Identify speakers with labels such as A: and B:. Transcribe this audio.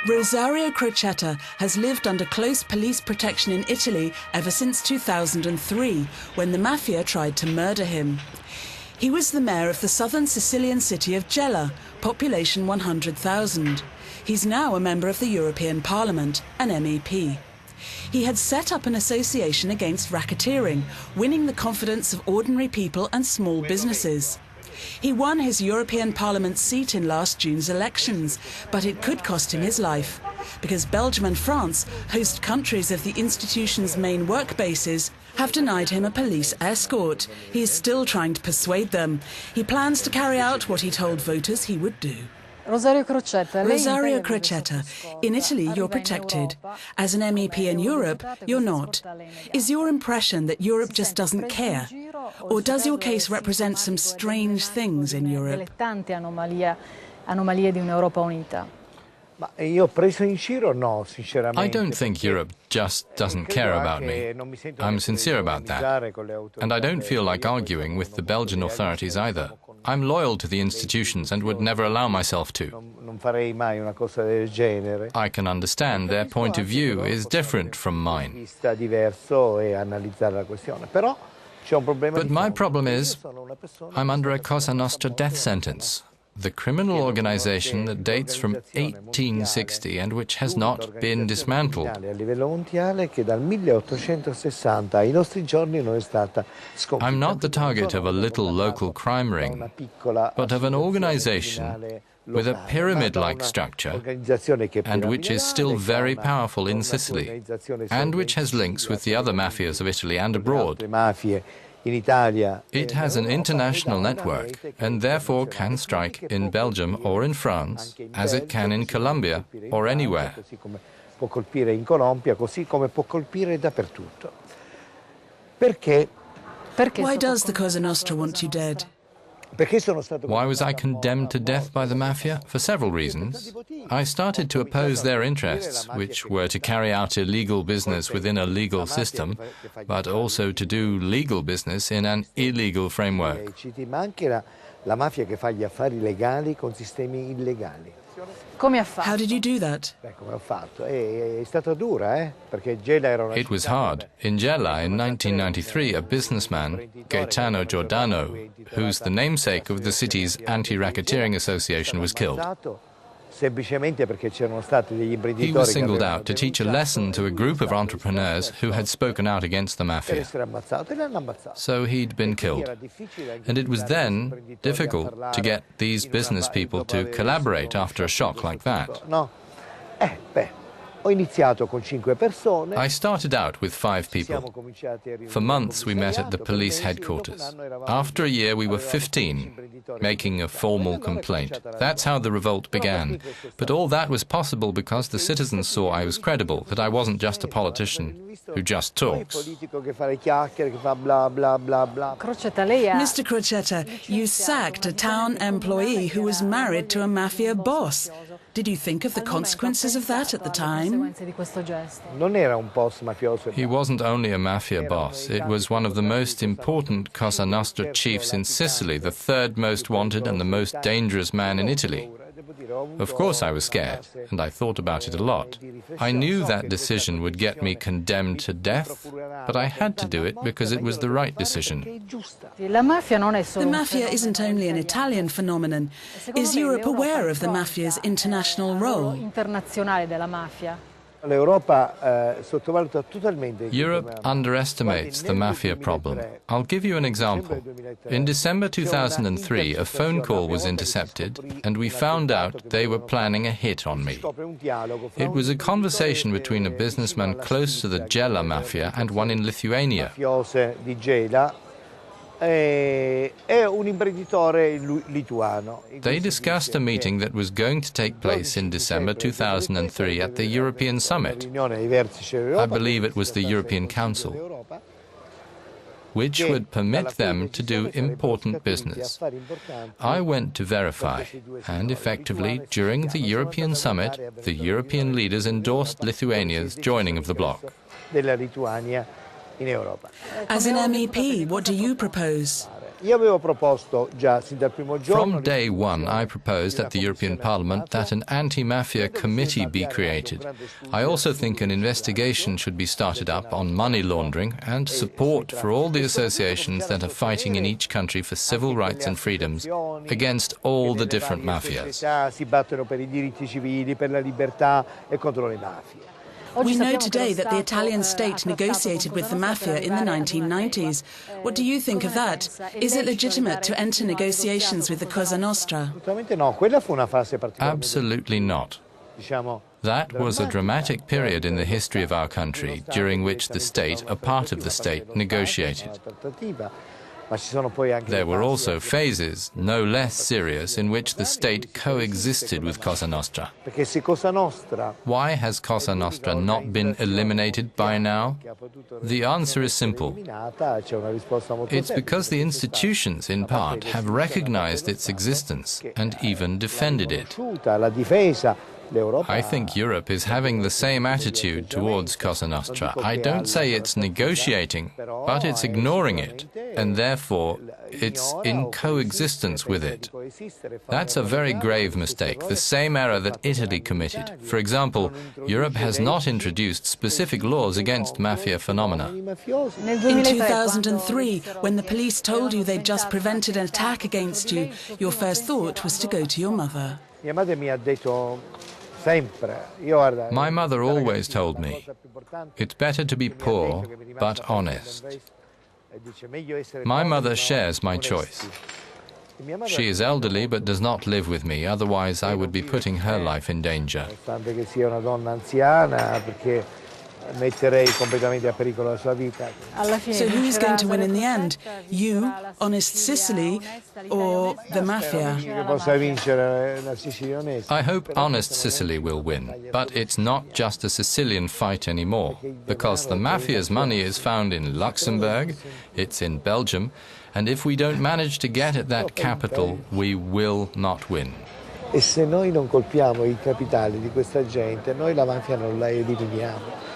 A: Rosario Crocetta has lived under close police protection in Italy ever since 2003, when the mafia tried to murder him. He was the mayor of the southern Sicilian city of Gela, population 100,000. He's now a member of the European Parliament, an MEP. He had set up an association against racketeering, winning the confidence of ordinary people and small businesses. He won his European Parliament seat in last June's elections, but it could cost him his life, because Belgium and France, host countries of the institution's main work bases, have denied him a police escort. He is still trying to persuade them. He plans to carry out what he told voters he would do.
B: Rosario Crocetta,
A: in Italy you're protected. As an MEP in Europe, you're not. Is your impression that Europe just doesn't care? Or does your case represent some strange things in Europe?
C: I don't think Europe just doesn't care about me. I'm sincere about that. And I don't feel like arguing with the Belgian authorities either. I'm loyal to the institutions and would never allow myself to. I can understand their point of view is different from mine. But my problem is, I'm under a Cosa Nostra death sentence, the criminal organization that dates from 1860 and which has not been dismantled. I'm not the target of a little local crime ring, but of an organization with a pyramid-like structure and which is still very powerful in Sicily and which has links with the other mafias of Italy and abroad. It has an international network and therefore can strike in Belgium or in France as it can in Colombia or anywhere.
A: Why does the Cosa Nostra want you dead?
C: Why was I condemned to death by the mafia? For several reasons. I started to oppose their interests, which were to carry out illegal business within a legal system, but also to do legal business in an illegal framework.
A: How did you do that?
C: It was hard. In Gela, in 1993, a businessman, Gaetano Giordano, who's the namesake of the city's anti-racketeering association, was killed. He was singled out to teach a lesson to a group of entrepreneurs who had spoken out against the mafia. So he'd been killed. And it was then difficult to get these business people to collaborate after a shock like that. I started out with 5 people. For months we met at the police headquarters. After a year we were 15, making a formal complaint. That's how the revolt began. But all that was possible because the citizens saw I was credible, that I wasn't just a politician who just talks.
A: Mr. Crocetta, you sacked a town employee who was married to a mafia boss. Did you think of the consequences of that at the time?
C: He wasn't only a mafia boss. It was one of the most important Cosa Nostra chiefs in Sicily, the 3rd most wanted and the most dangerous man in Italy. Of course I was scared, and I thought about it a lot. I knew that decision would get me condemned to death, but I had to do it because it was the right decision.
A: The mafia isn't only an Italian phenomenon. Is Europe aware of the mafia's international role?
C: Europe underestimates the mafia problem. I'll give you an example. In December 2003, a phone call was intercepted, and we found out they were planning a hit on me. It was a conversation between a businessman close to the Gela mafia and one in Lithuania. They discussed a meeting that was going to take place in December 2003 at the European Summit. I believe it was the European Council, which would permit them to do important business. I went to verify, and effectively, during the European Summit, the European leaders endorsed Lithuania's joining of the bloc.
A: As an MEP, what do you propose?
C: From day one, I proposed at the European Parliament that an anti-mafia committee be created. I also think an investigation should be started up on money laundering and support for all the associations that are fighting in each country for civil rights and freedoms against all the different mafias.
A: We know today that the Italian state negotiated with the mafia in the 1990s. What do you think of that? Is it legitimate to enter negotiations with the Cosa Nostra?
C: Absolutely not. That was a dramatic period in the history of our country, during which the state, a part of the state, negotiated. There were also phases, no less serious, in which the state coexisted with Cosa Nostra. Why has Cosa Nostra not been eliminated by now? The answer is simple. It's because the institutions, in part, have recognized its existence and even defended it. I think Europe is having the same attitude towards Cosa Nostra. I don't say it's negotiating, but it's ignoring it, and therefore it's in coexistence with it. That's a very grave mistake, the same error that Italy committed. For example, Europe has not introduced specific laws against mafia phenomena.
A: In 2003, when the police told you they'd just prevented an attack against you, your first thought was to go to your mother.
C: My mother always told me, it's better to be poor, but honest. My mother shares my choice. She is elderly but does not live with me, otherwise I would be putting her life in danger.
A: So who is going to win in the end? You, honest Sicily, or the mafia?
C: I hope honest Sicily will win, but it's not just a Sicilian fight anymore, because the mafia's money is found in Luxembourg, it's in Belgium, and if we don't manage to get at that capital, we will not win.
D: E se noi non colpiamo i capitali di questa gente, noi la mafia non la eliminiamo.